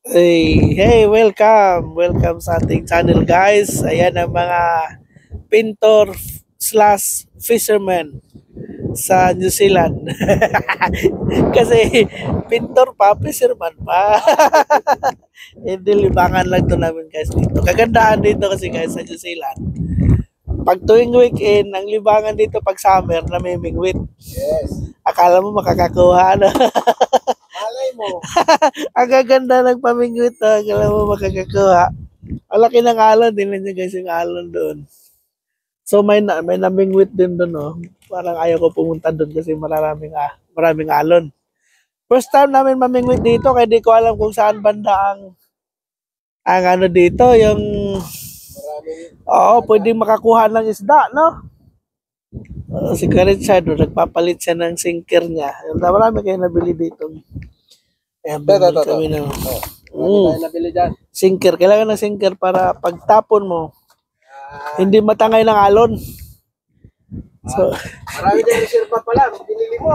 Hey, welcome. Welcome sa ating channel, guys. Ayan ang mga pintor slash fisherman sa New Zealand. Kasi pintor pa, fisherman pa. Hindi, libangan lang to namin, guys, dito. Kagandahan dito kasi, guys, sa New Zealand. Pag tuwing weekend, ang libangan dito pag summer, namimingwit. Yes. Akala mo makakakuha, ano? Malay mo. Ang gaganda ng pamingwit, akala mo makakakuha. Ang laki ng alon, din niya, guys, yung alon doon. So may namingwit din doon, no. Parang ayaw ko pumunta doon kasi maraming alon. First time namin mamingwit dito, kaya di ko alam kung saan banda ang ano dito, yung pwedeng makakuha ng isda, no? Si Richard, nagpapalit siya ng sinker niya. Marami kayo nabili dito. Ayan, bumili kami ng Tayo nabili dyan. sinker. Kailangan ng sinker para pagtapon mo, hindi matangay ng alon. So, Marami dyan yung sirpa pala. Binili mo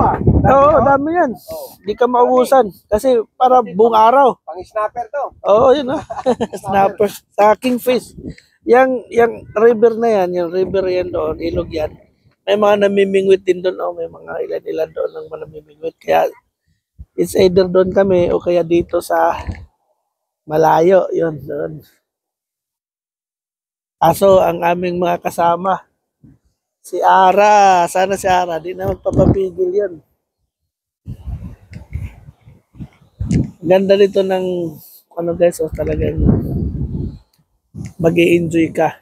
oo, dami yan. Hindi ka maubusan. Kasi para buong araw. Pang-snapper to. Oo, yun, snapper. Sa kingfish. Yung river na yan, yung river yan doon, ilog yan. May mga namimingwit din doon, may mga ilan-ilan doon ang namimingwit. Kaya, it's either doon kami o kaya dito sa malayo, yun, doon. Aso, ang aming mga kasama, si Ara, sana si Ara, di na magpapapigil yun. Ganda dito ng, guys, talagang mag-i-enjoy ka.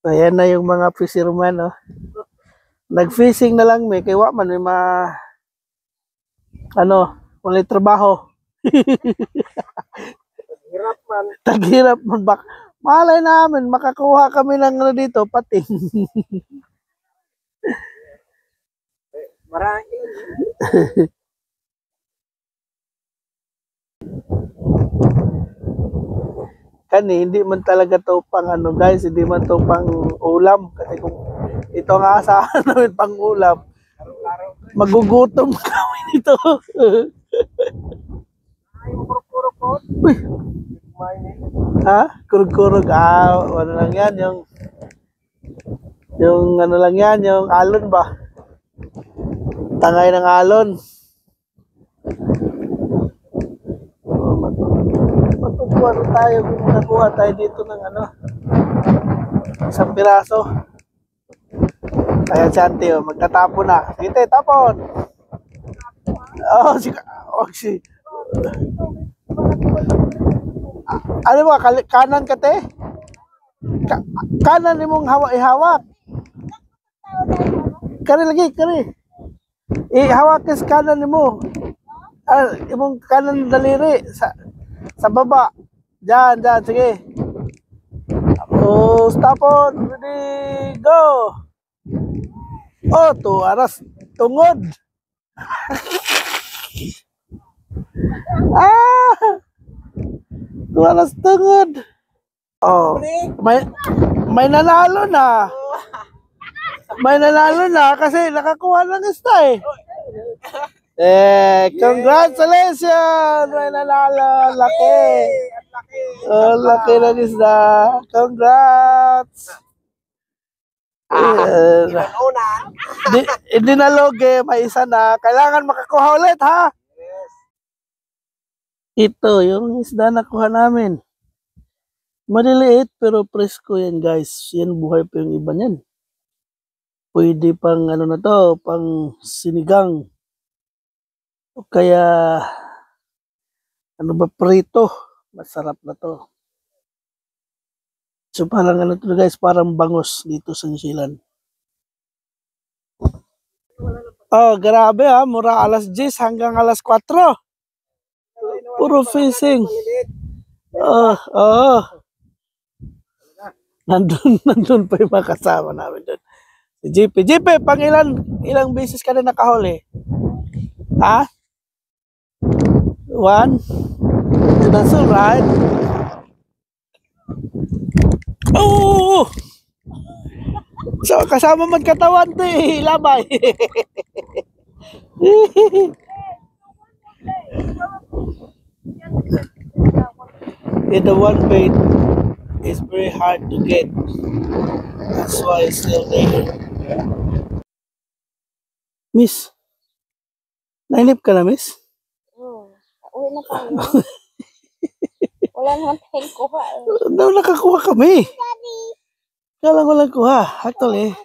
Ayan na yung mga fisherman, Nag-fishing na lang may, kaya man may walang trabaho. Hirap man. Taghirap man bak. Malay namin, makakuha kami ng dito, pating. Marami. Hindi man talaga to pang guys, hindi man to pang ulam. Kasi kung ito nga asahan namin pang ulam, magugutom kami nito. Uy. Ha? Kurug-kurug. Ano lang yan, yung ano lang yan, yung alon ba? Tangay ng alon. Matukuha tayo kung makakuha tayo dito ng isang piraso. Ayan si Auntie, magtatapon na. Sige, tapon. Si ano ba, kanan ka, te? Kanan mong ihawak. Kani lagi, kani. Ihawak sa kanan mo. Imong kanan daliri sa baba. Diyan, sige. Stop on. Ready, go. Aras tungod. Aras tungod. May nanalo na. May nanalo na kasi nakakuha ng ista congratulations! May nanalo. Laki. Laki ng isda. Congrats! Hindi na loge, may isa na. Kailangan makakuha ulit, ha? Ito, yung isda na kuha namin. Maliliit pero presko yan, guys. Yan, buhay pa yung iba niyan. Pwede pang pang sinigang. O kaya, prito. Masarap na to. So parang to, guys, parang bangus dito sa New Zealand. Grabe mura alas 10 hanggang alas 4. Puro fishing. Nandun pa yung mga kasama namin doon. Si JP, pang ilang beses ka na nakahuli? Ha? 1? That's all right. So, kasama magkatawan to labay. And the one bait is very hard to get. That's why it's still there. Miss, nainip ka na, miss? Uwi na tayo. Wala naman tayong kuha eh. Daw nakakuha kami. Kala ko lang kuha. Actually,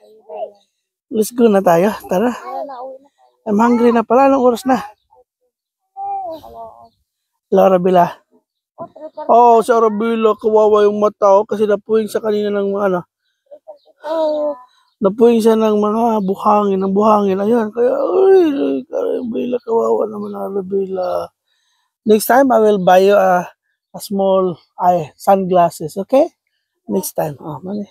let's go na tayo. Tara. Wala na, uwi na tayo. I'm hungry na pala. Anong oras na? Laura Bila. Oh, si Arabila, kawawa yung mata oh, kasi napuwing sa kanina ng mga ano. Napuwing siya ng mga buhangin. Ayan, kaya, uy, Arabila, kawawa naman Arabila. Next time, I will buy you a small sunglasses, okay? Next time. Oh, mali.